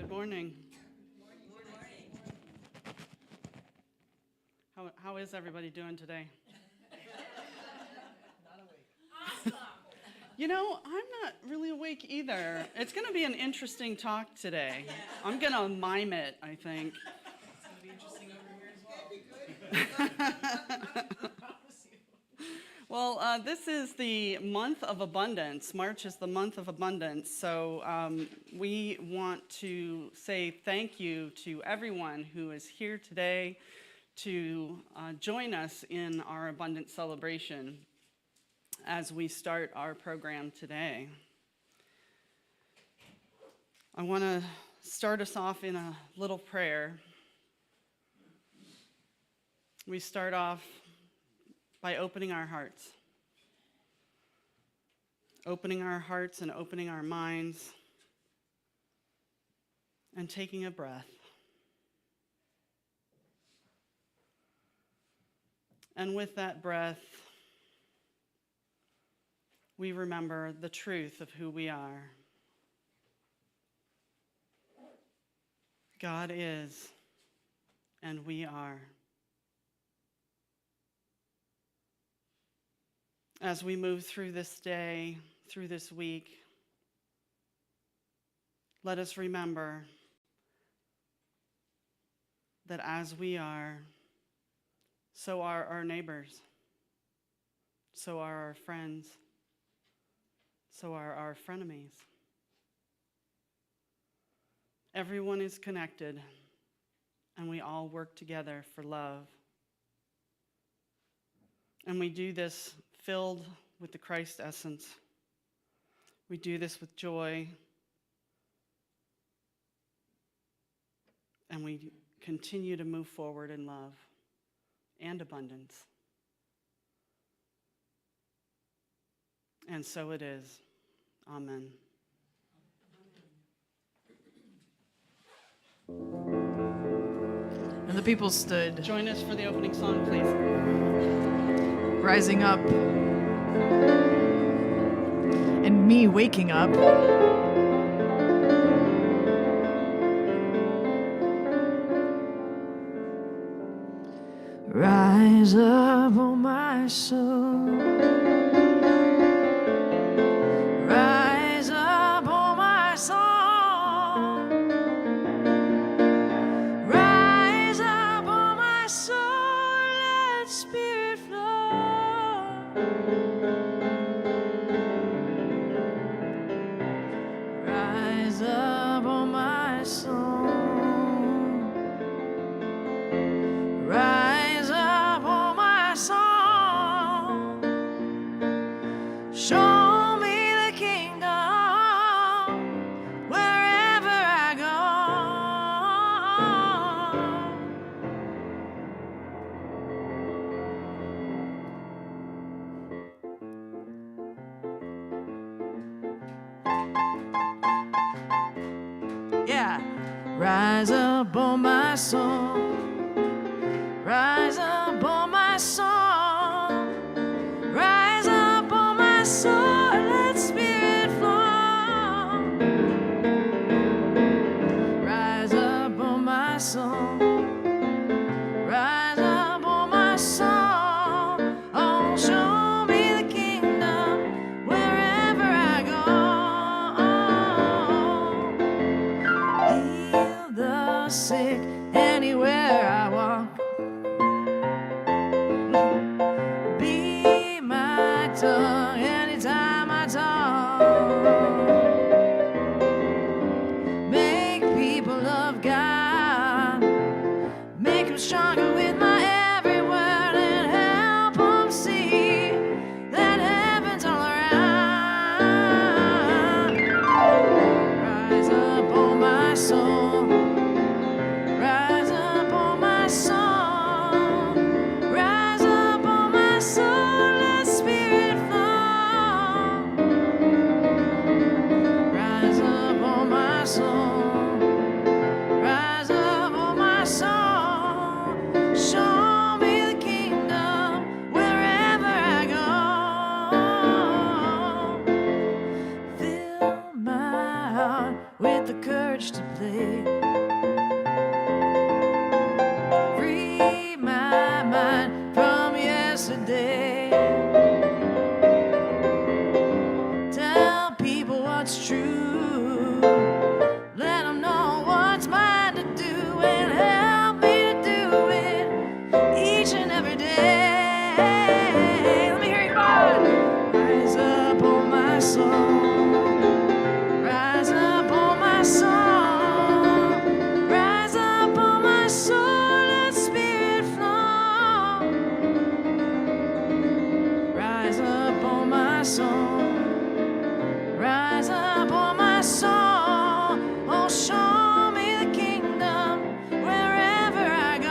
Good morning. How is everybody doing today? Not awake. Awesome. I'm not really awake either. It's going to be an interesting talk today. I'm going to mime it, I think. It's going to be interesting over here as well. Well, this is the month of abundance. March is the month of abundance. So we want to say thank you to everyone who is here today to join us in our abundance celebration as we start our program today. I want to start us off in a little prayer. We start off by opening our hearts. Opening our hearts and opening our minds and taking a breath. And with that breath, we remember the truth of who we are. God is, and we are. As we move through this day, through this week, let us remember that as we are, so are our neighbors, so are our friends, so are our frenemies. Everyone is connected, and we all work together for love. And we do this filled with the Christ essence. We do this with joy, and we continue to move forward in love and abundance. And so it is. Amen. And the people stood. Join us for the opening song, please. Rising up. And me waking up. Rise up, oh my soul. Rise up, oh my soul. Rise up, oh my soul. Let spirit flow. Rise up, oh my soul. Rise up, oh my soul. Show me the kingdom wherever I go. Yeah. Rise up, oh my soul. Rise up, oh my soul. Rise up, oh my soul. Let spirit flow. Rise up, oh my soul. Rise up, oh my soul. Oh, show me the kingdom wherever I go. Heal the sick anywhere I walk. Be my tongue anytime I talk. Make people love God. Make them stronger with my every word and help them see that heaven's all around. Rise up, oh my soul. Rise up, oh my soul. Rise up, oh my soul. Let spirit flow. Rise up, oh my soul. Rise up, oh my soul. Show me the kingdom wherever I go. Fill my heart with the courage to play soul. Rise up, oh my soul. Oh, show me the kingdom wherever I go.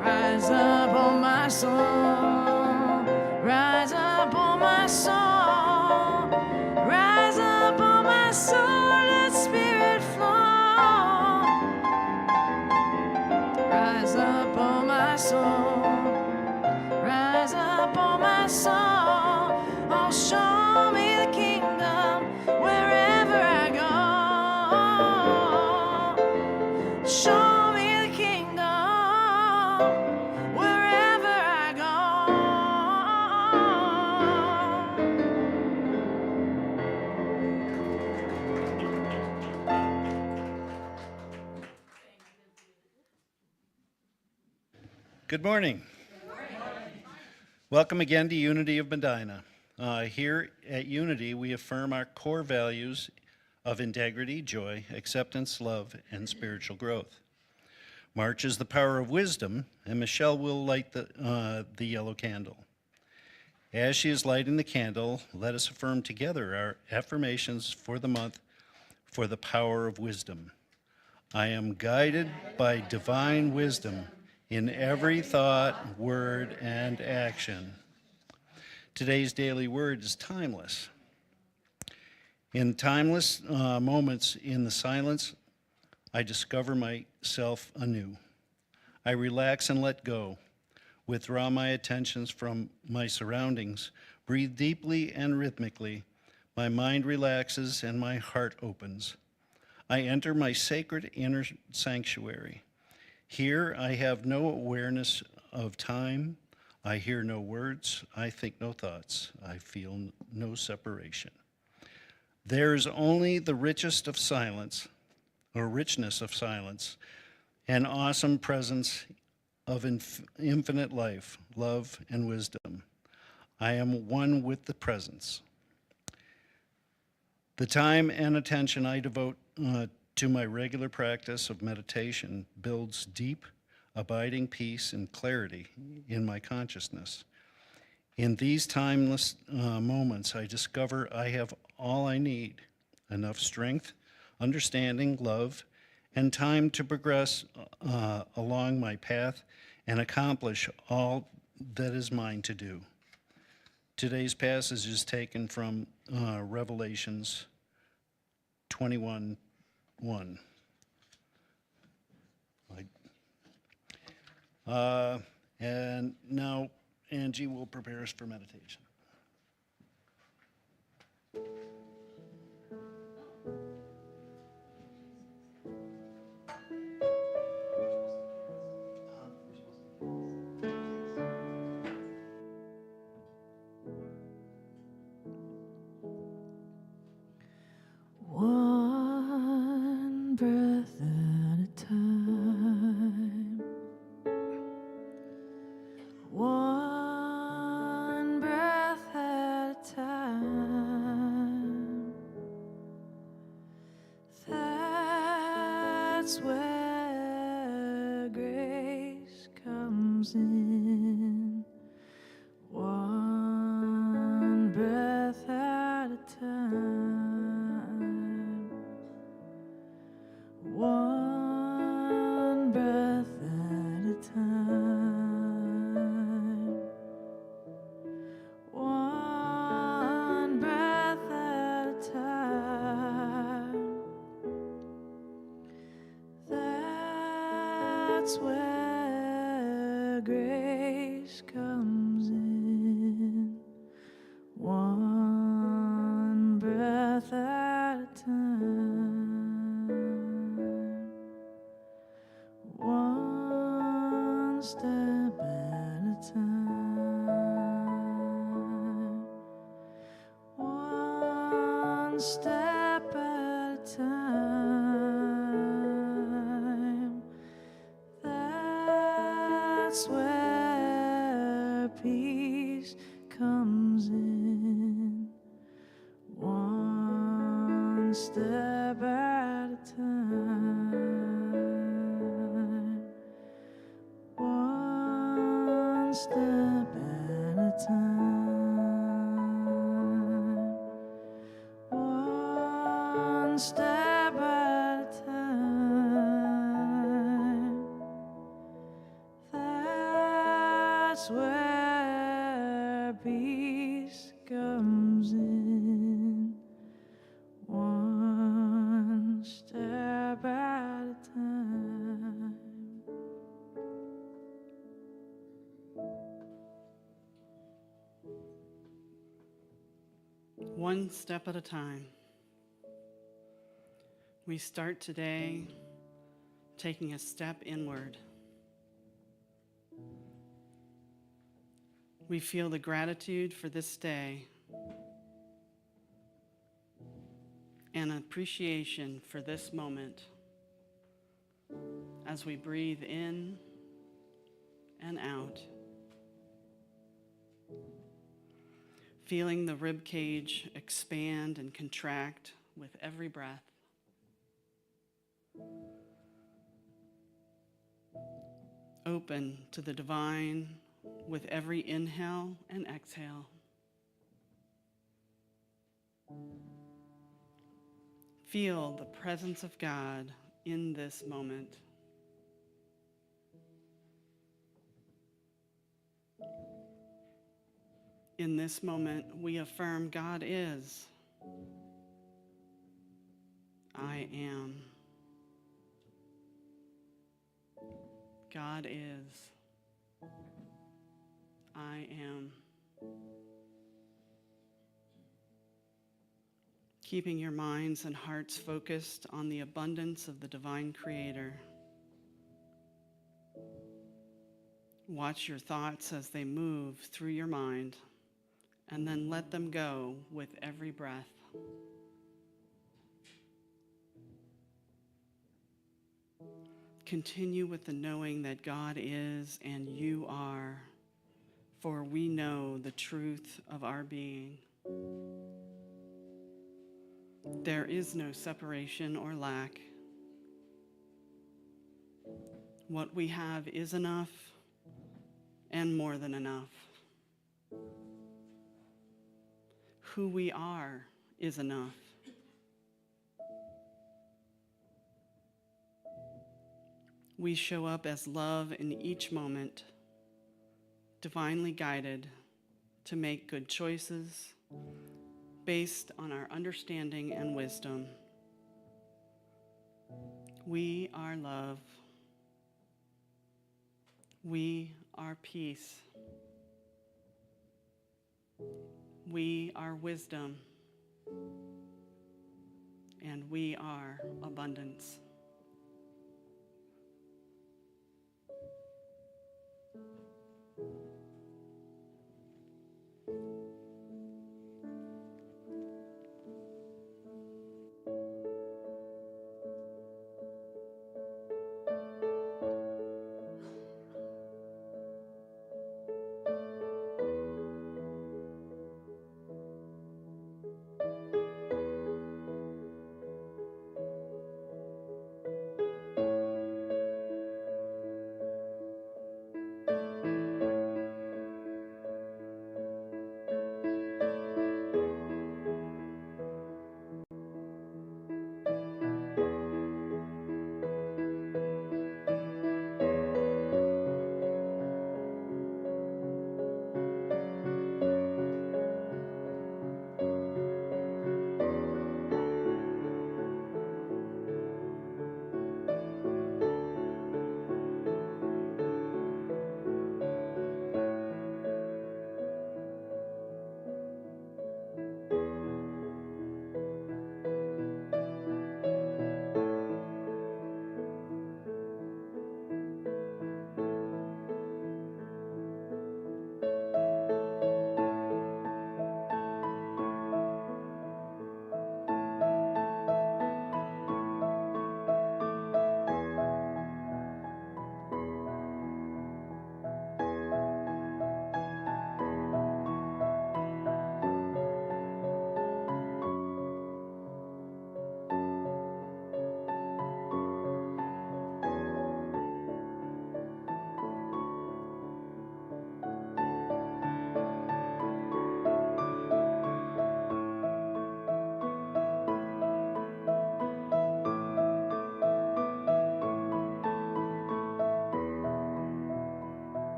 Rise up, oh my soul. Rise up, oh my soul. Rise up, oh my soul. Let spirit flow. Rise up, oh my soul. Rise up, oh my soul. Oh, show me the kingdom wherever I go. Show me the kingdom wherever I go. Good morning. Welcome again to Unity of Medina. Here at Unity, we affirm our core values of integrity, joy, acceptance, love, and spiritual growth. March is the power of wisdom, and Michele will light the yellow candle. As she is lighting the candle, let us affirm together our affirmations for the month for the power of wisdom. I am guided by divine wisdom in every thought, word, and action. Today's daily word is timeless. In timeless moments in the silence, I discover myself anew. I relax and let go, withdraw my attentions from my surroundings, breathe deeply and rhythmically. My mind relaxes and my heart opens. I enter my sacred inner sanctuary. Here I have no awareness of time. I hear no words. I think no thoughts. I feel no separation. There is only the richest of silence, or richness of silence, and awesome presence of infinite life, love, and wisdom. I am one with the presence. The time and attention I devote to my regular practice of meditation builds deep, abiding peace and clarity in my consciousness. In these timeless moments, I discover I have all I need, enough strength, understanding, love, and time to progress along my path and accomplish all that is mine to do. Today's passage is taken from Revelations 21:1. And now Angie will prepare us for meditation. One breath at a time. One breath at a time. That's where grace comes in. One breath at a time. One breath at a time. One breath at a time. That's where grace comes in. One breath at a time. One step at a time. One step at a time. That's where peace comes in. One step at a time. One step at a time. One step at a time. That's where peace comes in. One step at a time. One step at a time. We start today taking a step inward. We feel the gratitude for this day and appreciation for this moment as we breathe in and out. Feeling the rib cage expand and contract with every breath. Open to the divine with every inhale and exhale. Feel the presence of God in this moment. In this moment, we affirm God is. I am. God is. I am. Keeping your minds and hearts focused on the abundance of the divine Creator. Watch your thoughts as they move through your mind, and then let them go with every breath. Continue with the knowing that God is and you are, for we know the truth of our being. There is no separation or lack. What we have is enough and more than enough. Who we are is enough. We show up as love in each moment, divinely guided to make good choices based on our understanding and wisdom. We are love. We are peace. We are wisdom. And we are abundance.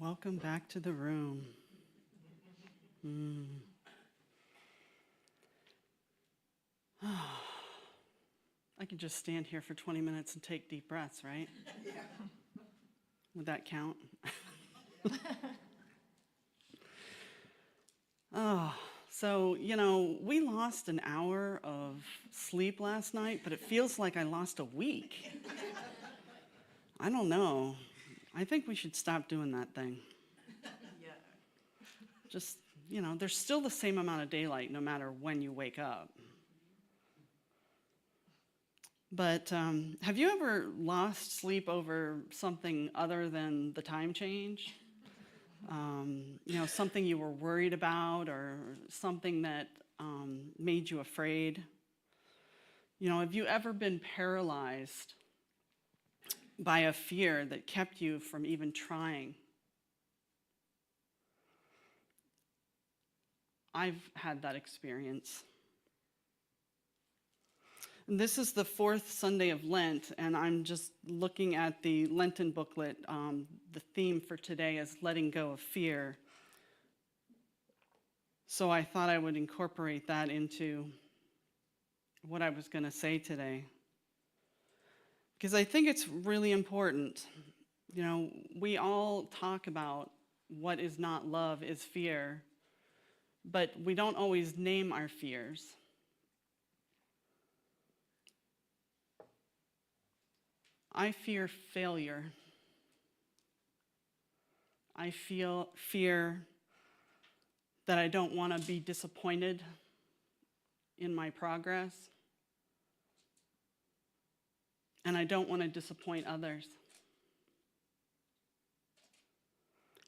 Welcome back to the room. I could just stand here for 20 minutes and take deep breaths, right? Yeah. Would that count? So, we lost an hour of sleep last night, but it feels like I lost a week. I don't know. I think we should stop doing that thing. Yeah. Just, there's still the same amount of daylight no matter when you wake up. But have you ever lost sleep over something other than the time change? Something you were worried about or something that made you afraid? Have you ever been paralyzed by a fear that kept you from even trying? I've had that experience. And this is the fourth Sunday of Lent, and I'm just looking at the Lenten booklet. The theme for today is letting go of fear. So I thought I would incorporate that into what I was going to say today. Because I think it's really important. We all talk about what is not love is fear, but we don't always name our fears. I fear failure. I fear that I don't want to be disappointed in my progress. And I don't want to disappoint others.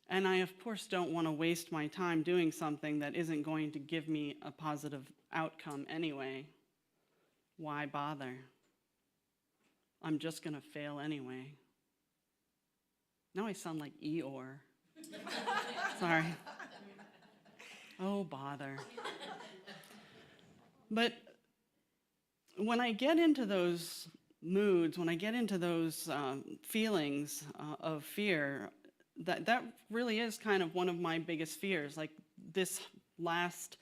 And I, of course, don't want to waste my time doing something that isn't going to give me a positive outcome anyway. Why bother? I'm just going to fail anyway. Now I sound like Eeyore. Sorry. Oh, bother. But when I get into those moods, when I get into those feelings of fear, that really is kind of one of my biggest fears. Like this last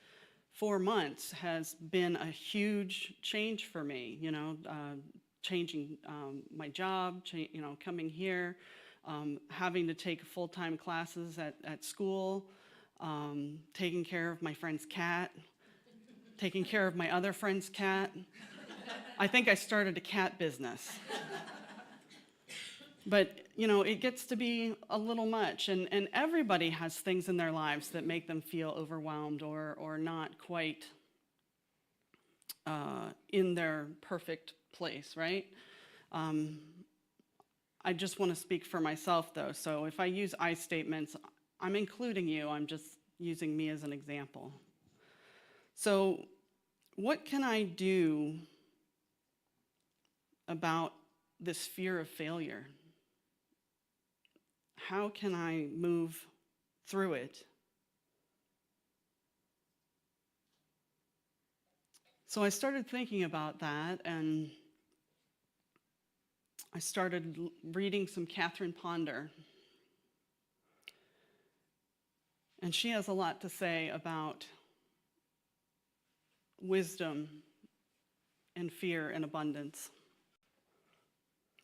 4 months has been a huge change for me, changing my job, coming here, having to take full-time classes at school, taking care of my friend's cat, taking care of my other friend's cat. I think I started a cat business. But, it gets to be a little much, and everybody has things in their lives that make them feel overwhelmed or not quite in their perfect place, right? I just want to speak for myself, though, so if I use I statements, I'm including you, I'm just using me as an example. So what can I do about this fear of failure? How can I move through it? So I started thinking about that, and I started reading some Catherine Ponder. And she has a lot to say about wisdom and fear and abundance.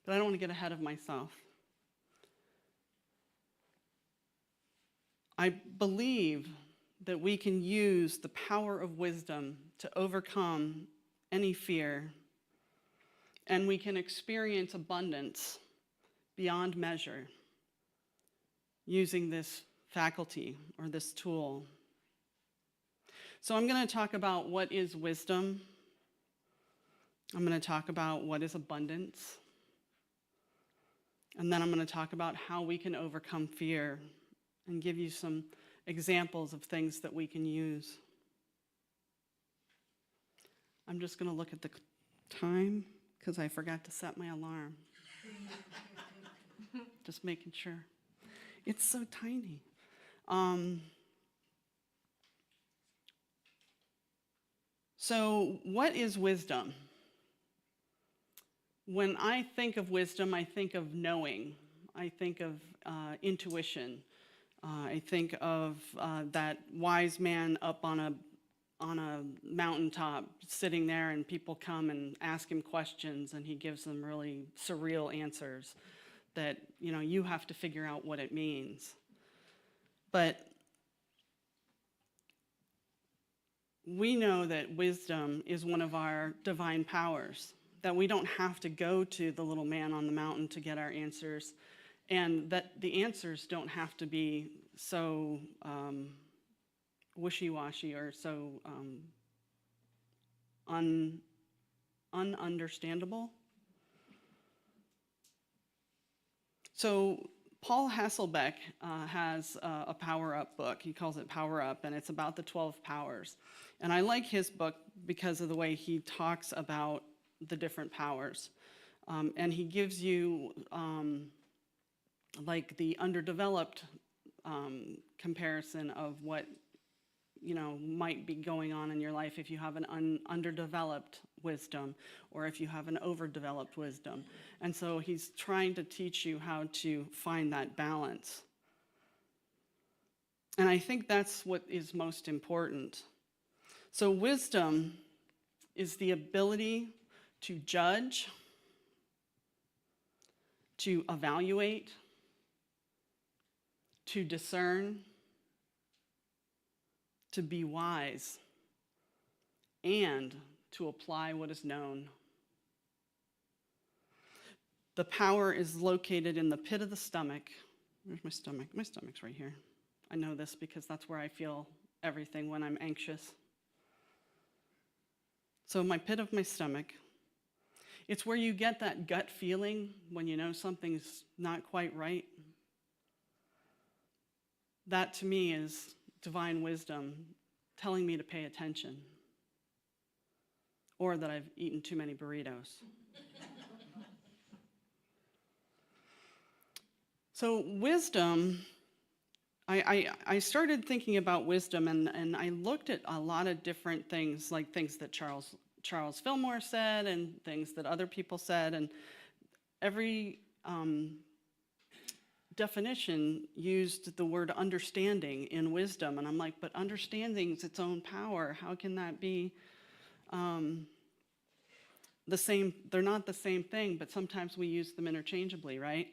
But I don't want to get ahead of myself. I believe that we can use the power of wisdom to overcome any fear, and we can experience abundance beyond measure using this faculty or this tool. So I'm going to talk about what is wisdom. I'm going to talk about what is abundance. And then I'm going to talk about how we can overcome fear and give you some examples of things that we can use. I'm just going to look at the time because I forgot to set my alarm. Just making sure. It's so tiny. So what is wisdom? When I think of wisdom, I think of knowing. I think of intuition. I think of that wise man up on a mountaintop sitting there, and people come and ask him questions, and he gives them really surreal answers that, you have to figure out what it means. But we know that wisdom is one of our divine powers, that we don't have to go to the little man on the mountain to get our answers, and that the answers don't have to be so wishy-washy or so ununderstandable. So Paul Hasselbeck has a Power Up book. He calls it Power Up, and it's about the 12 powers. And I like his book because of the way he talks about the different powers. And he gives you like the underdeveloped comparison of what might be going on in your life if you have an underdeveloped wisdom or if you have an overdeveloped wisdom. And so he's trying to teach you how to find that balance. And I think that's what is most important. So wisdom is the ability to judge, to evaluate, to discern, to be wise, and to apply what is known. The power is located in the pit of the stomach. Where's my stomach? My stomach's right here. I know this because that's where I feel everything when I'm anxious. So my pit of my stomach, it's where you get that gut feeling when you know something's not quite right. That to me is divine wisdom telling me to pay attention, or that I've eaten too many burritos. So wisdom, I started thinking about wisdom, and I looked at a lot of different things, like things that Charles Fillmore said and things that other people said, and every definition used the word understanding in wisdom, and I'm like, but understanding's its own power. How can that be the same? They're not the same thing, but sometimes we use them interchangeably, right?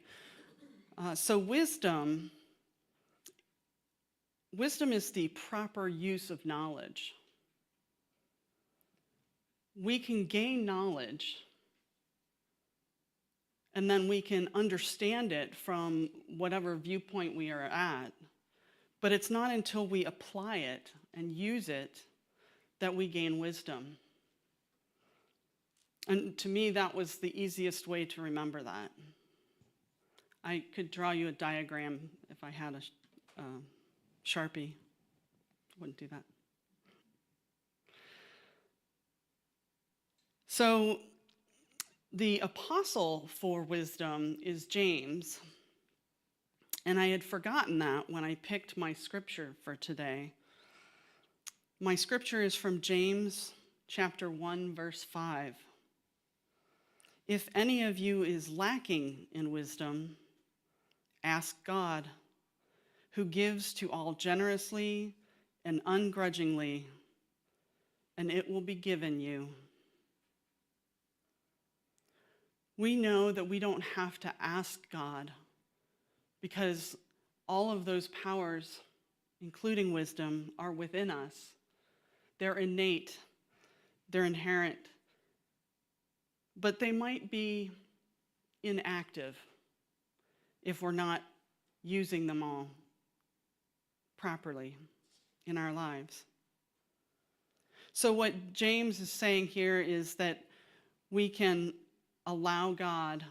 So wisdom is the proper use of knowledge. We can gain knowledge, and then we can understand it from whatever viewpoint we are at. But it's not until we apply it and use it that we gain wisdom. And to me, that was the easiest way to remember that. I could draw you a diagram if I had a Sharpie. Wouldn't do that. So the apostle for wisdom is James, and I had forgotten that when I picked my scripture for today. My scripture is from James chapter 1, verse 5. If any of you is lacking in wisdom, ask God, who gives to all generously and ungrudgingly, and it will be given you. We know that we don't have to ask God because all of those powers, including wisdom, are within us. They're innate, they're inherent, but they might be inactive if we're not using them all properly in our lives. So what James is saying here is that we can allow God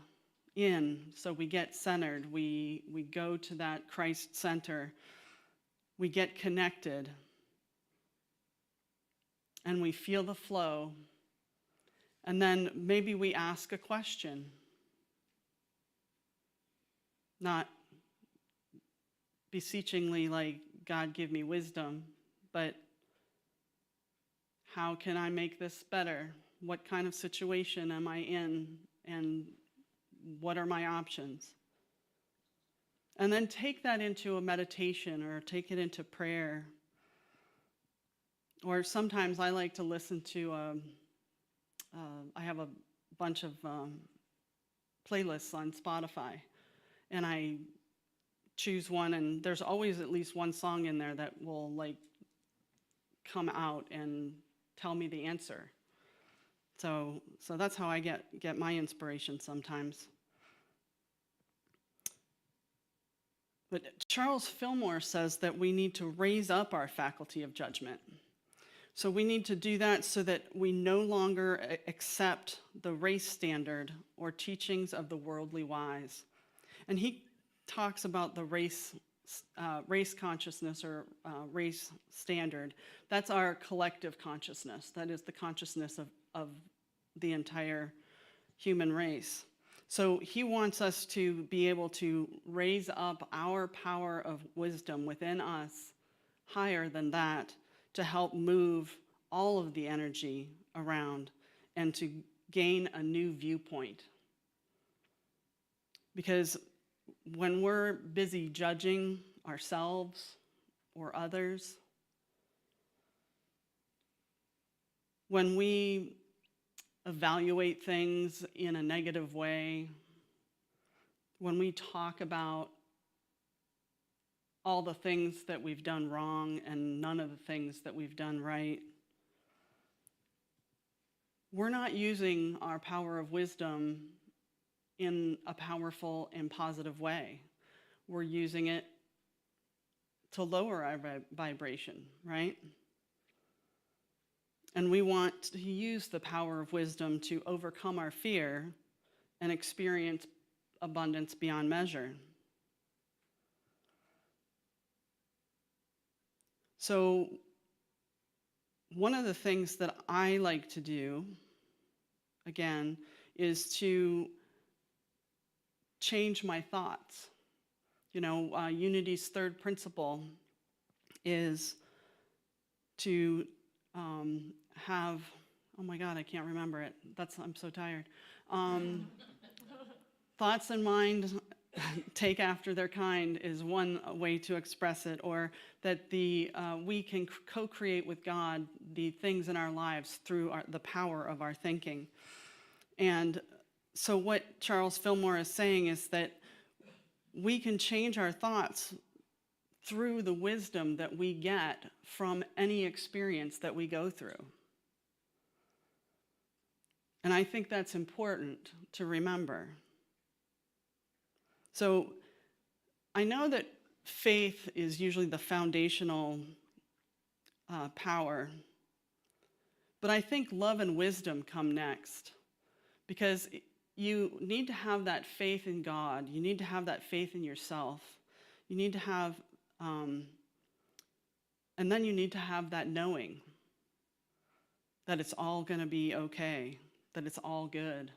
in, so we get centered, we go to that Christ center, we get connected, and we feel the flow, and then maybe we ask a question. Not beseechingly like, God, give me wisdom, but how can I make this better? What kind of situation am I in, and what are my options? And then take that into a meditation or take it into prayer. Or sometimes I like to listen to, I have a bunch of playlists on Spotify, and I choose one, and there's always at least one song in there that will like come out and tell me the answer. So that's how I get my inspiration sometimes. But Charles Fillmore says that we need to raise up our faculty of judgment. So we need to do that so that we no longer accept the race standard or teachings of the worldly wise. And he talks about the race consciousness or race standard. That's our collective consciousness. That is the consciousness of the entire human race. So he wants us to be able to raise up our power of wisdom within us higher than that to help move all of the energy around and to gain a new viewpoint. Because when we're busy judging ourselves or others, when we evaluate things in a negative way, when we talk about all the things that we've done wrong and none of the things that we've done right, we're not using our power of wisdom in a powerful and positive way. We're using it to lower our vibration, right? And we want to use the power of wisdom to overcome our fear and experience abundance beyond measure. So one of the things that I like to do, again, is to change my thoughts. You know, Unity's third principle is to have, oh my God, I can't remember it. I'm so tired. Thoughts and mind take after their kind is one way to express it, or that we can co-create with God the things in our lives through the power of our thinking. And so what Charles Fillmore is saying is that we can change our thoughts through the wisdom that we get from any experience that we go through. And I think that's important to remember. So I know that faith is usually the foundational power, but I think love and wisdom come next, because you need to have that faith in God. You need to have that faith in yourself. You need to have, and then you need to have that knowing that it's all going to be okay, that it's all good.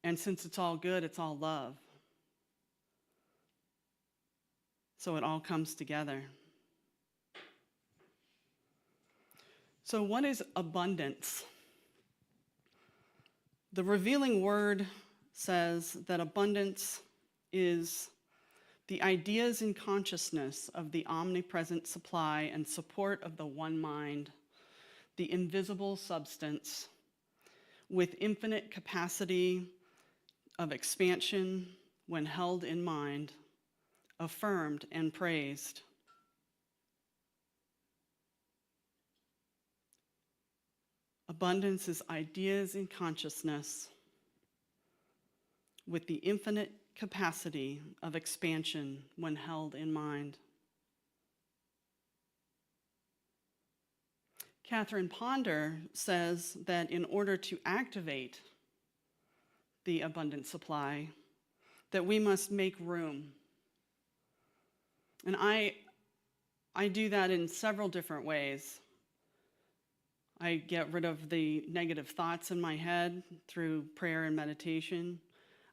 And since it's all good, it's all love. So it all comes together. So what is abundance? The revealing word says that abundance is the ideas and consciousness of the omnipresent supply and support of the one mind, the invisible substance, with infinite capacity of expansion when held in mind, affirmed and praised. Abundance is ideas in consciousness with the infinite capacity of expansion when held in mind. Catherine Ponder says that in order to activate the abundant supply, that we must make room. And I do that in several different ways. I get rid of the negative thoughts in my head through prayer and meditation.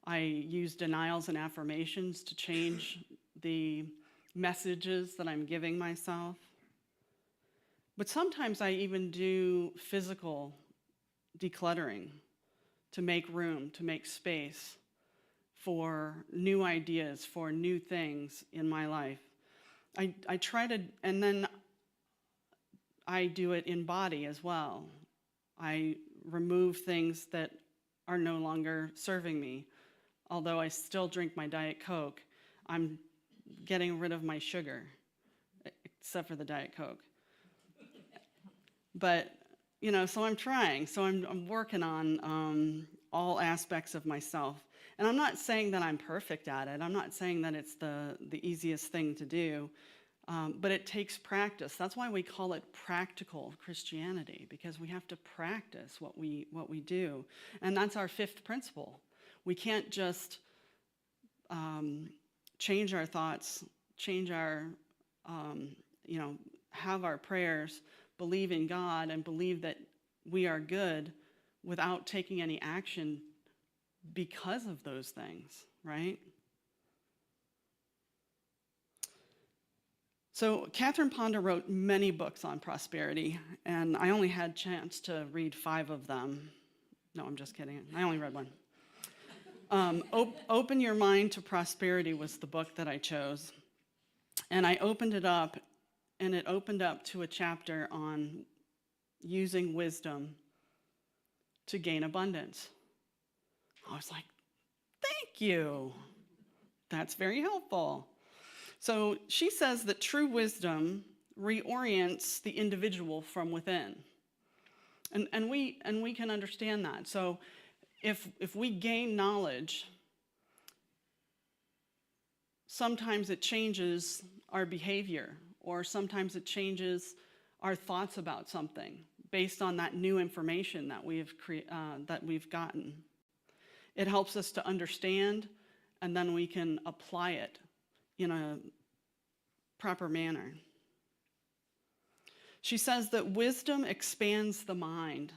I use denials and affirmations to change the messages that I'm giving myself. But sometimes I even do physical decluttering to make room, to make space for new ideas, for new things in my life. I try to, and then I do it in body as well. I remove things that are no longer serving me. Although I still drink my Diet Coke, I'm getting rid of my sugar, except for the Diet Coke. But, so I'm trying. So I'm working on all aspects of myself. And I'm not saying that I'm perfect at it. I'm not saying that it's the easiest thing to do. But it takes practice. That's why we call it practical Christianity, because we have to practice what we do. And that's our fifth principle. We can't just change our thoughts, change our, have our prayers, believe in God, and believe that we are good without taking any action because of those things, right? So Catherine Ponder wrote many books on prosperity, and I only had a chance to read 5 of them. No, I'm just kidding. I only read one. Open Your Mind to Prosperity was the book that I chose. And I opened it up, and it opened up to a chapter on using wisdom to gain abundance. I was like, thank you. That's very helpful. So she says that true wisdom reorients the individual from within. And we can understand that. So if we gain knowledge, sometimes it changes our behavior, or sometimes it changes our thoughts about something based on that new information that we've gotten. It helps us to understand, and then we can apply it in a proper manner. She says that wisdom expands the mind,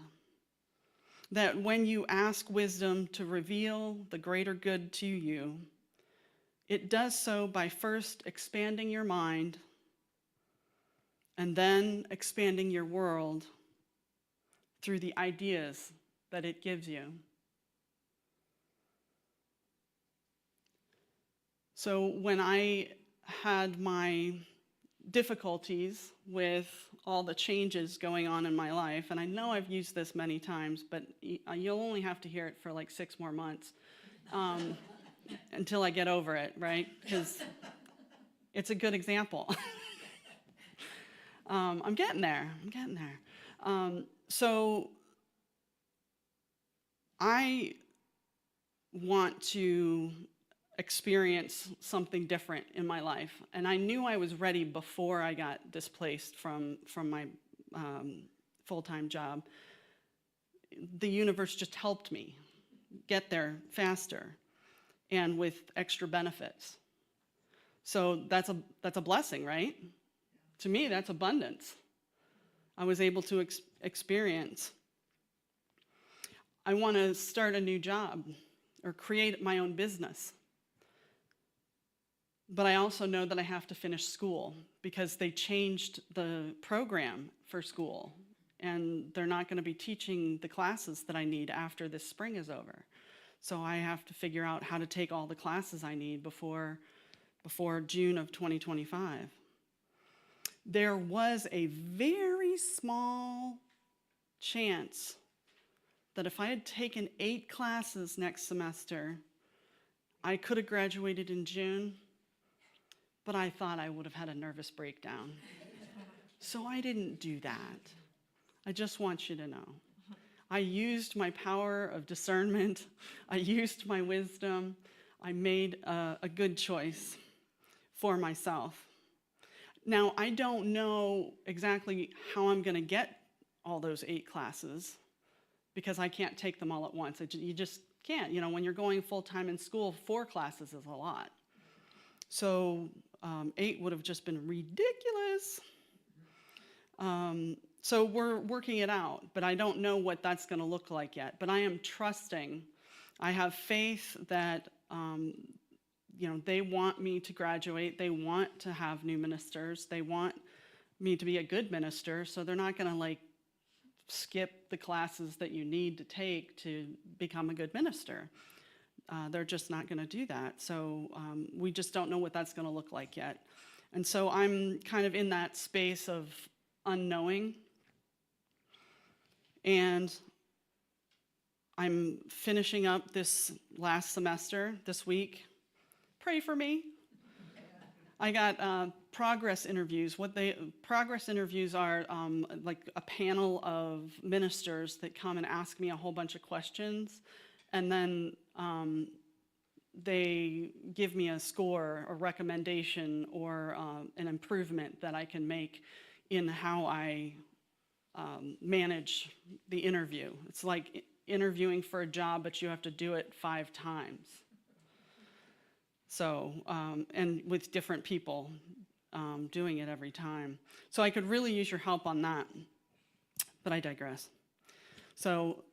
that when you ask wisdom to reveal the greater good to you, it does so by first expanding your mind and then expanding your world through the ideas that it gives you. So when I had my difficulties with all the changes going on in my life, and I know I've used this many times, but you'll only have to hear it for like 6 more months until I get over it, right? Because it's a good example. I'm getting there. So I want to experience something different in my life. And I knew I was ready before I got displaced from my full-time job. The universe just helped me get there faster and with extra benefits. So that's a blessing, right? To me, that's abundance. I was able to experience. I want to start a new job or create my own business. But I also know that I have to finish school because they changed the program for school, and they're not going to be teaching the classes that I need after this spring is over. So I have to figure out how to take all the classes I need before June of 2025. There was a very small chance that if I had taken 8 classes next semester, I could have graduated in June. But I thought I would have had a nervous breakdown. So I didn't do that. I just want you to know. I used my power of discernment. I used my wisdom. I made a good choice for myself. Now, I don't know exactly how I'm going to get all those 8 classes because I can't take them all at once. You just can't. When you're going full-time in school, 4 classes is a lot. So 8 would have just been ridiculous. So we're working it out, but I don't know what that's going to look like yet. But I am trusting. I have faith that they want me to graduate. They want to have new ministers. They want me to be a good minister. So they're not going to skip the classes that you need to take to become a good minister. they're just not going to do that. So we just don't know what that's going to look like yet. And so I'm kind of in that space of unknowing. And I'm finishing up this last semester this week. Pray for me. I got progress interviews. Progress interviews are like a panel of ministers that come and ask me a whole bunch of questions, and then they give me a score, a recommendation, or an improvement that I can make in how I manage the interview. It's like interviewing for a job, but you have to do it 5 times. So, and with different people doing it every time. So I could really use your help on that, but I digress. So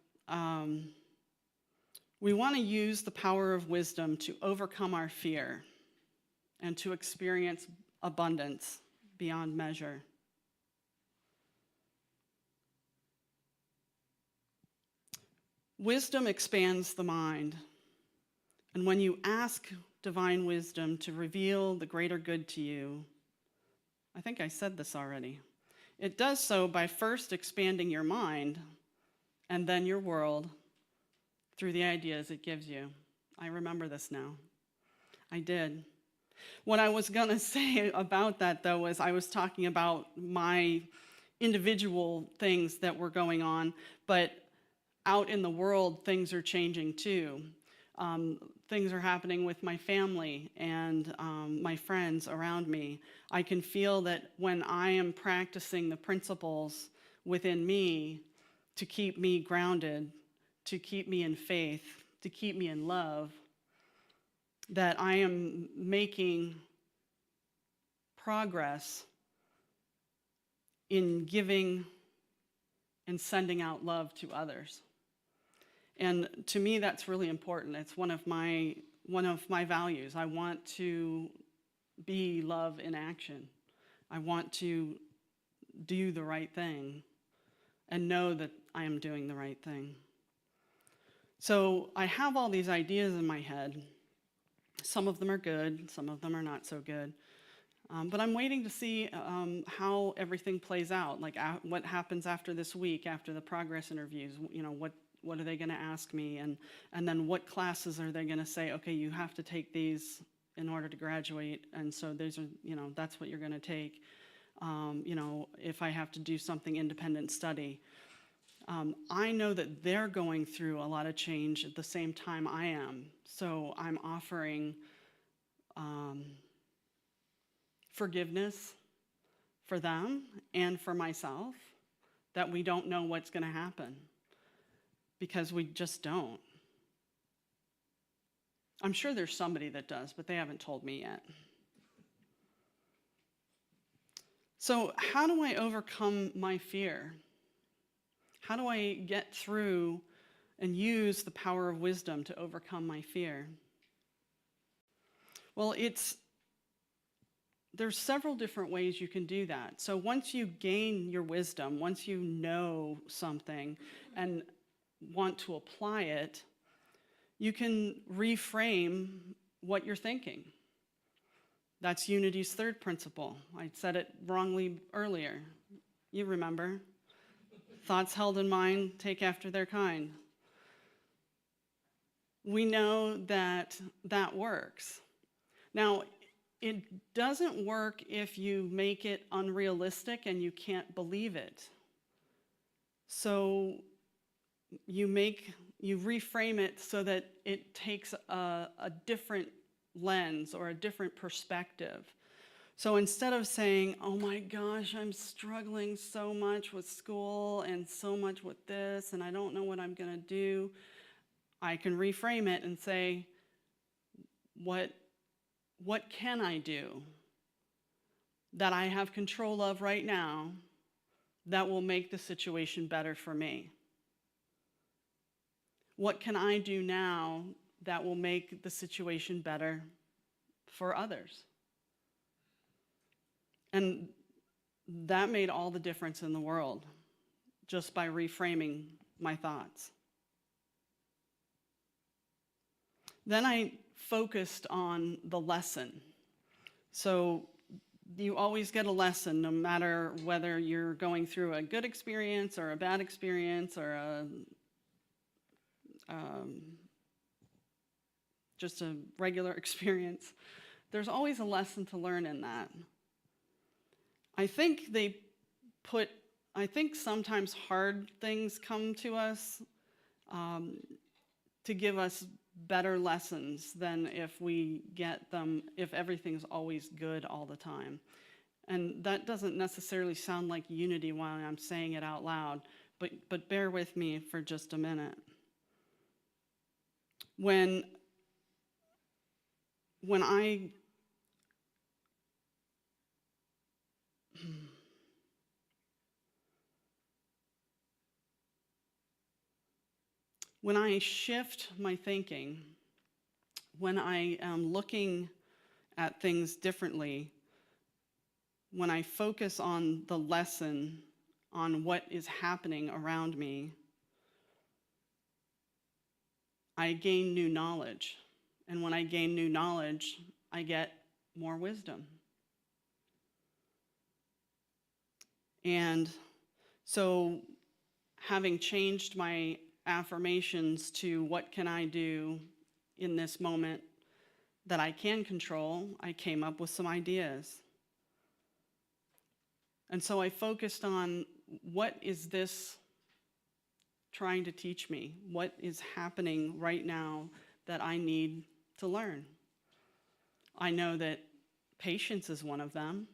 we want to use the power of wisdom to overcome our fear and to experience abundance beyond measure. Wisdom expands the mind, and when you ask divine wisdom to reveal the greater good to you, I think I said this already, it does so by first expanding your mind and then your world through the ideas it gives you. I remember this now. I did. What I was going to say about that, though, was I was talking about my individual things that were going on, but out in the world, things are changing too. Things are happening with my family and my friends around me. I can feel that when I am practicing the principles within me to keep me grounded, to keep me in faith, to keep me in love, that I am making progress in giving and sending out love to others. And to me, that's really important. It's one of my values. I want to be love in action. I want to do the right thing and know that I am doing the right thing. So I have all these ideas in my head. Some of them are good, some of them are not so good. But I'm waiting to see how everything plays out, like what happens after this week, after the progress interviews. You know, what are they going to ask me, and then what classes are they going to say, okay, you have to take these in order to graduate, and so those are, you know, that's what you're going to take. You know, if I have to do something independent study. I know that they're going through a lot of change at the same time I am, so I'm offering forgiveness for them and for myself, that we don't know what's going to happen, because we just don't. I'm sure there's somebody that does, but they haven't told me yet. So how do I overcome my fear? How do I get through and use the power of wisdom to overcome my fear? Well, there's several different ways you can do that. So once you gain your wisdom, once you know something and want to apply it, you can reframe what you're thinking. That's Unity's third principle. I said it wrongly earlier. You remember. Thoughts held in mind, take after their kind. We know that that works. Now, it doesn't work if you make it unrealistic and you can't believe it. So you reframe it so that it takes a different lens or a different perspective. So instead of saying, oh my gosh, I'm struggling so much with school and so much with this, and I don't know what I'm going to do, I can reframe it and say, what can I do that I have control of right now that will make the situation better for me? What can I do now that will make the situation better for others? And that made all the difference in the world, just by reframing my thoughts. Then I focused on the lesson. So you always get a lesson, no matter whether you're going through a good experience or a bad experience or just a regular experience. There's always a lesson to learn in that. I think sometimes hard things come to us to give us better lessons than if we get them, if everything's always good all the time. And that doesn't necessarily sound like unity while I'm saying it out loud, but bear with me for just a minute. When I shift my thinking, when I am looking at things differently, when I focus on the lesson, on what is happening around me, I gain new knowledge. And when I gain new knowledge, I get more wisdom. And so, having changed my affirmations to what can I do in this moment that I can control, I came up with some ideas. And so I focused on, what is this trying to teach me? What is happening right now that I need to learn? I know that patience is one of them.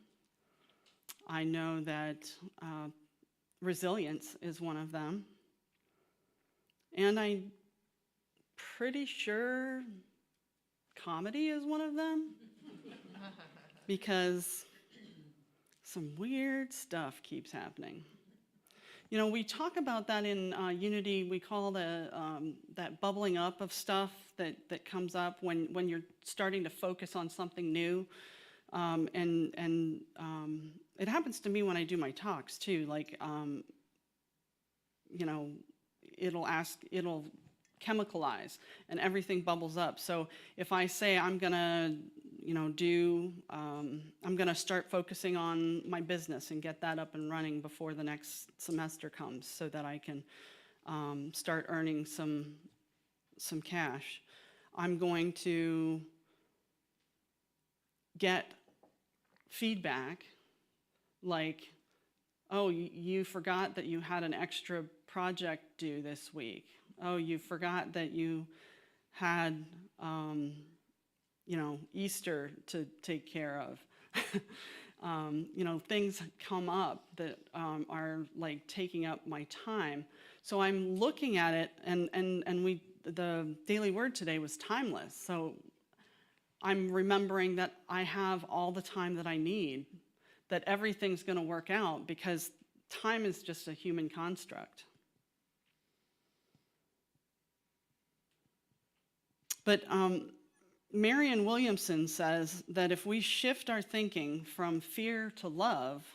I know that resilience is one of them. And I'm pretty sure comedy is one of them. Because some weird stuff keeps happening. You know, we talk about that in Unity. We call that bubbling up of stuff that comes up when you're starting to focus on something new. It happens to me when I do my talks too. Like, you know, it'll chemicalize and everything bubbles up. So if I say I'm gonna, I'm gonna start focusing on my business and get that up and running before the next semester comes, so that I can start earning some cash. I'm going to get feedback like, oh, you forgot that you had an extra project due this week. Oh, you forgot that you had, Easter to take care of. Things come up that are like taking up my time. So I'm looking at it, and the daily word today was timeless. So I'm remembering that I have all the time that I need, that everything's going to work out, because time is just a human construct. But Marianne Williamson says that if we shift our thinking from fear to love,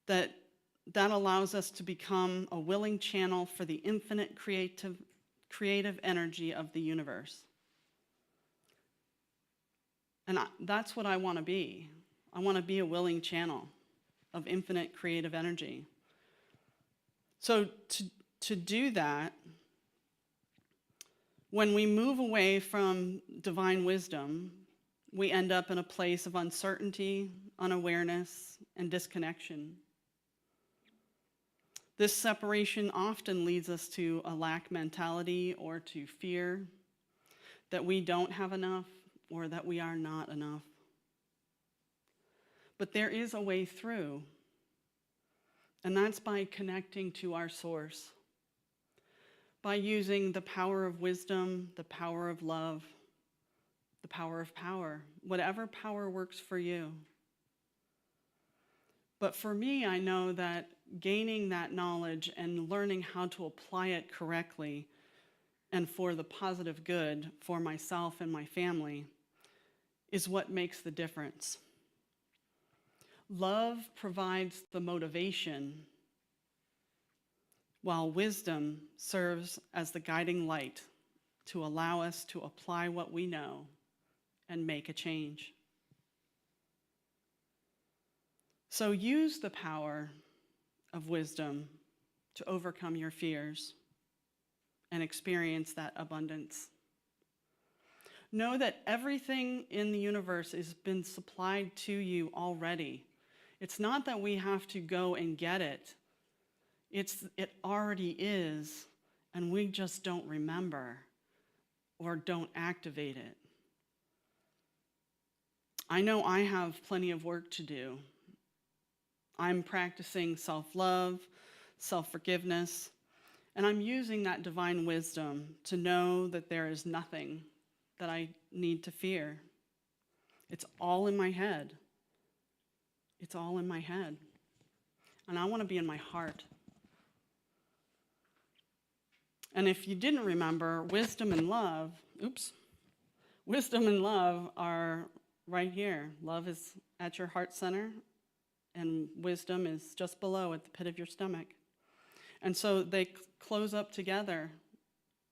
that allows us to become a willing channel for the infinite creative energy of the universe. And that's what I want to be. I want to be a willing channel of infinite creative energy. So to do that, when we move away from divine wisdom, we end up in a place of uncertainty, unawareness, and disconnection. This separation often leads us to a lack mentality, or to fear that we don't have enough, or that we are not enough. But there is a way through, and that's by connecting to our source, by using the power of wisdom, the power of love, the power of power, whatever power works for you. But for me, I know that gaining that knowledge and learning how to apply it correctly and for the positive good for myself and my family is what makes the difference. Love provides the motivation while wisdom serves as the guiding light to allow us to apply what we know and make a change. So use the power of wisdom to overcome your fears and experience that abundance. Know that everything in the universe has been supplied to you already. It's not that we have to go and get it. It already is, and we just don't remember or don't activate it. I know I have plenty of work to do. I'm practicing self-love, self-forgiveness, and I'm using that divine wisdom to know that there is nothing that I need to fear. It's all in my head. It's all in my head. And I want to be in my heart. And if you didn't remember, wisdom and love are right here. Love is at your heart center, and wisdom is just below at the pit of your stomach. And so they close up together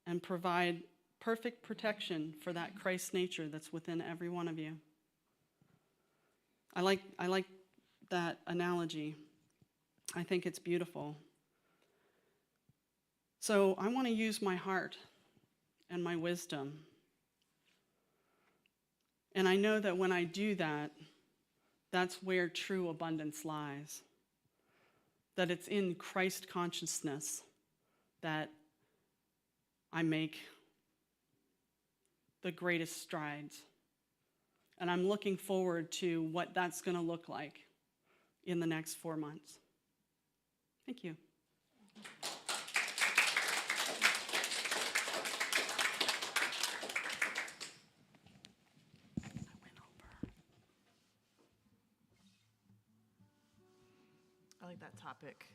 and provide perfect protection for that Christ nature that's within every one of you. I like that analogy. I think it's beautiful. So I want to use my heart and my wisdom. And I know that when I do that, that's where true abundance lies. That it's in Christ consciousness that I make the greatest strides. And I'm looking forward to what that's going to look like in the next 4 months. Thank you. I like that topic.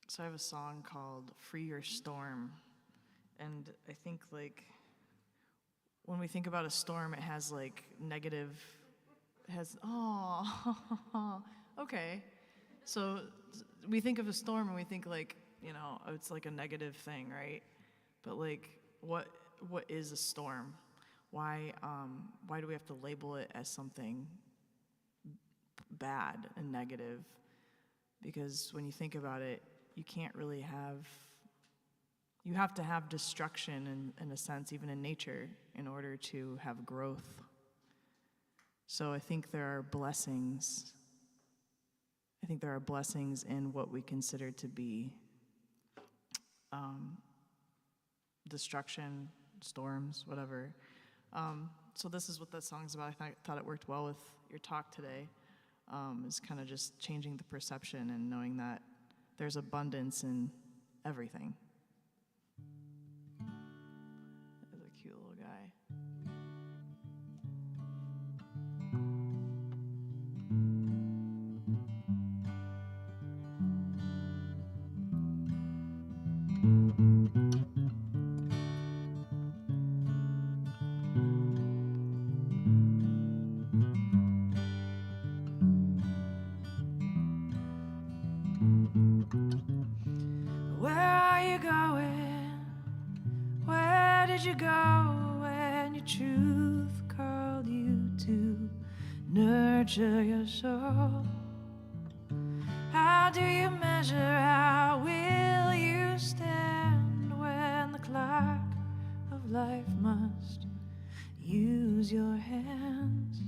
So I have a song called Free Your Storm. And I think when we think about a storm, it has okay. So we think of a storm and we think it's like a negative thing, right? But what is a storm? Why do we have to label it as something bad and negative? Because when you think about it, you can't really you have to have destruction in a sense, even in nature, in order to have growth. So I think there are blessings. I think there are blessings in what we consider to be destruction, storms, whatever. So this is what that song's about. I thought it worked well with your talk today. Is kind of just changing the perception and knowing that there's abundance in everything. That's a cute little guy. Where are you going? Where did you go when your truth called you to nurture your soul? How do you measure? How will you stand when the clock of life must use your hands?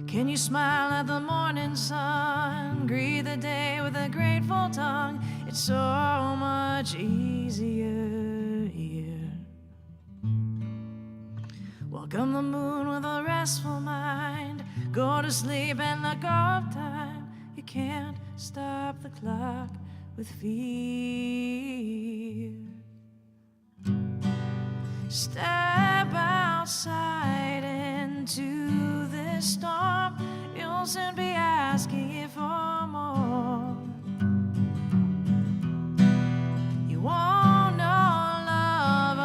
Can you smile at the morning sun, greet the day with a grateful tongue? It's so much easier here. Welcome the moon with a restful mind. Go to sleep and let go of time. You can't stop the clock with fear. Step outside into this storm. You'll soon be asking it for more. You won't know love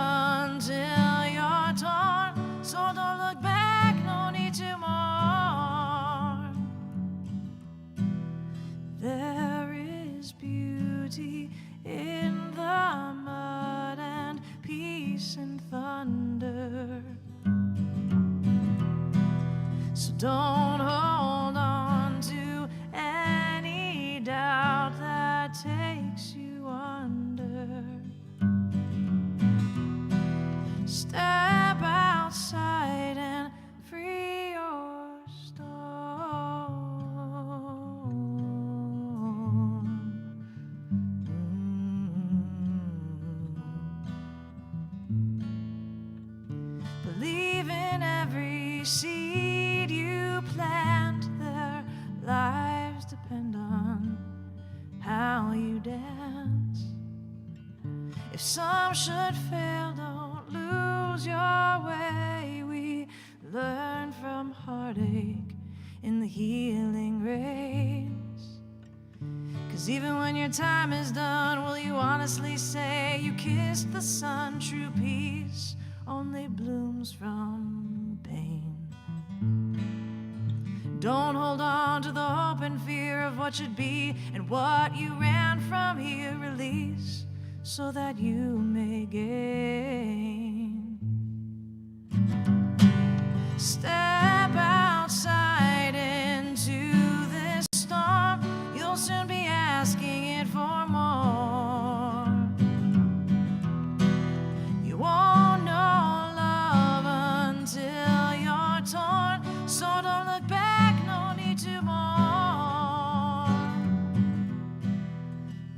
until you're torn. So don't look back, no need to mourn. beauty in the mud and peace and thunder. So don't hold on to any doubt that takes you under. Step outside and free your storm. Believe in every seed you plant. Their lives depend on how you dance. If some should fail, don't lose your way. We learn from heartache in the healing rains. 'Cause even when your time is done, will you honestly say you kissed the sun? True peace only blooms from pain. Don't hold on to the hope and fear of what should be and what you ran from here. Release so that you may gain. Step outside into this storm. You'll soon be asking it for more. You won't know love until you're torn. So don't look back, no need to mourn.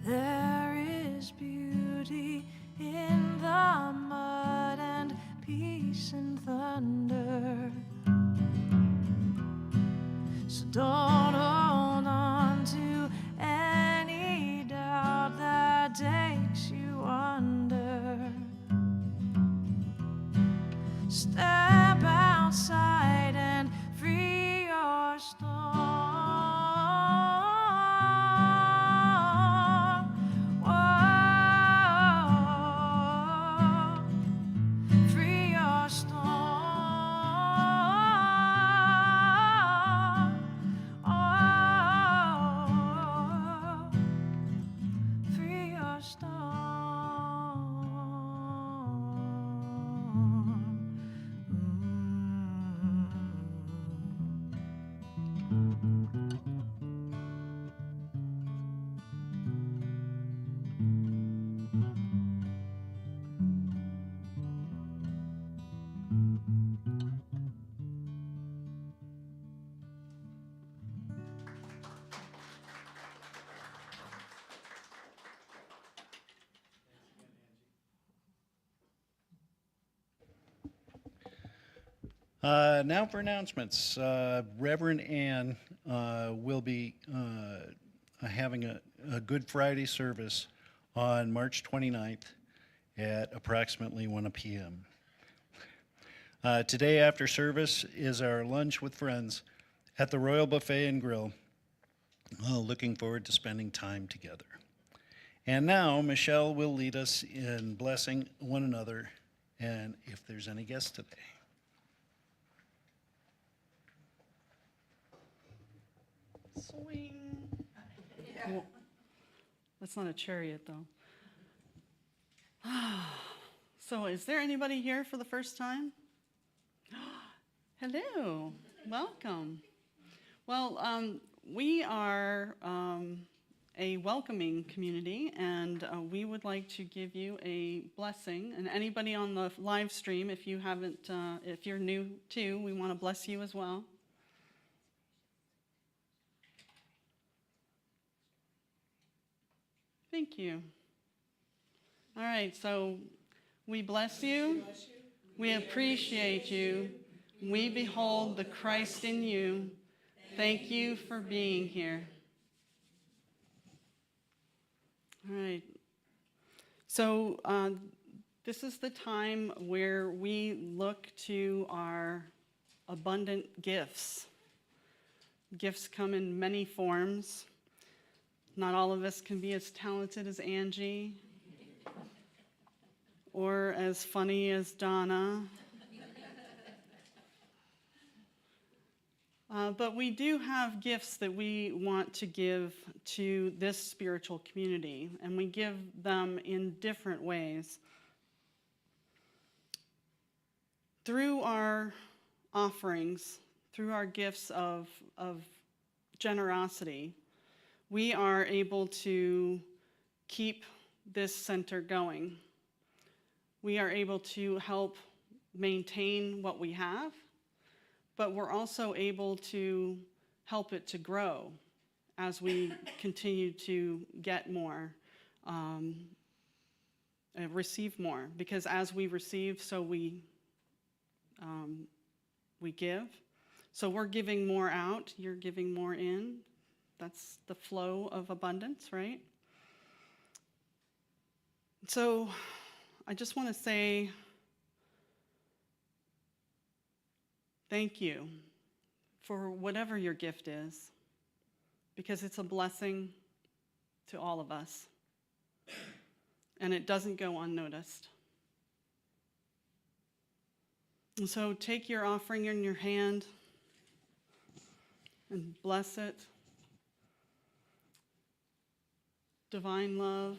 There is beauty in the mud and peace and thunder. So don't hold on to any doubt that takes you under. Step outside and free your storm. Whoa. Free your storm. Oh. Free your storm. Now for announcements. Reverend Ann will be having a Good Friday service on March 29th at approximately 1 p.m. Today after service is our lunch with friends at the Royal Buffet and Grill. Looking forward to spending time together. And now Michele will lead us in blessing one another and if there's any guests today. Swing. Well, that's not a chariot, though. So, is there anybody here for the first time? Hello. Welcome. Well, we are a welcoming community, and we would like to give you a blessing. And anybody on the live stream, if you haven't, if you're new too, we want to bless you as well. Thank you. All right, so we bless you. We appreciate you. We behold the Christ in you. Thank you for being here. All right. So this is the time where we look to our abundant gifts. Gifts come in many forms. Not all of us can be as talented as Angie or as funny as Donna. But we do have gifts that we want to give to this spiritual community, and we give them in different ways. Through our offerings, through our gifts of generosity, we are able to keep this center going. We are able to help maintain what we have, but we're also able to help it to grow as we continue to get more, receive more. Because as we receive, so we give. So we're giving more out, you're giving more in. That's the flow of abundance, right? So I just want to say thank you for whatever your gift is, because it's a blessing to all of us, and it doesn't go unnoticed. And so take your offering in your hand and bless it. Divine love,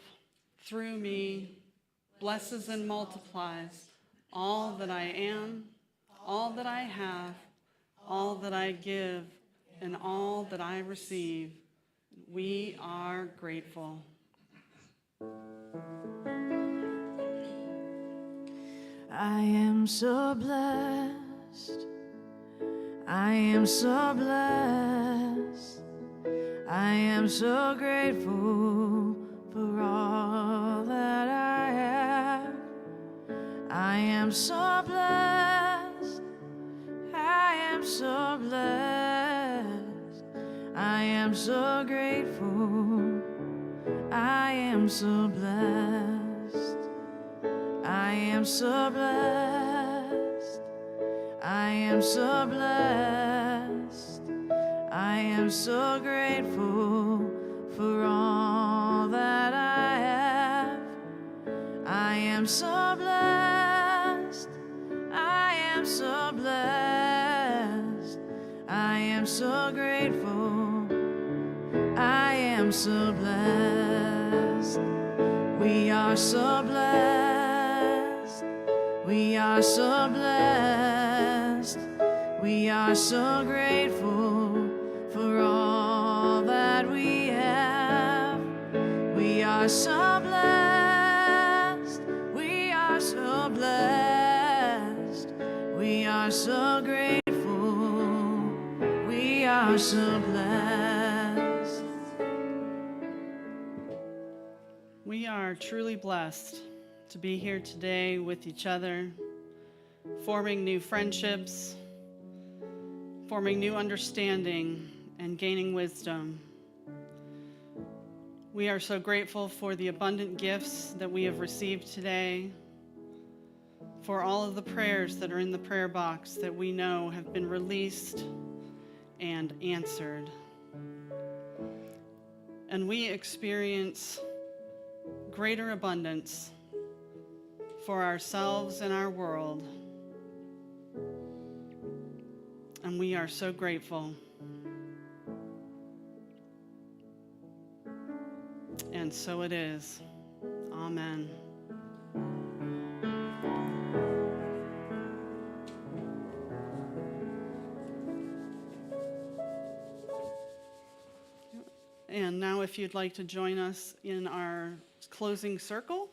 through me, blesses and multiplies all that I am, all that I have, all that I give, and all that I receive. We are grateful. I am so blessed. I am so blessed. I am so grateful for all that I have. I am so blessed. I am so blessed. I am so grateful. I am so blessed. I am so blessed. I am so blessed. I am so grateful for all that I have. I am so blessed. I am so blessed. I am so grateful. I am so blessed. We are so blessed. We are so blessed. We are so grateful for all that we have. We are so blessed. We are so blessed. We are so grateful. We are so blessed. We are truly blessed to be here today with each other, forming new friendships, forming new understanding, and gaining wisdom. We are so grateful for the abundant gifts that we have received today, for all of the prayers that are in the prayer box that we know have been released and answered. And we experience greater abundance for ourselves and our world. And we are so grateful. And so it is. Amen. And now if you'd like to join us in our closing circle.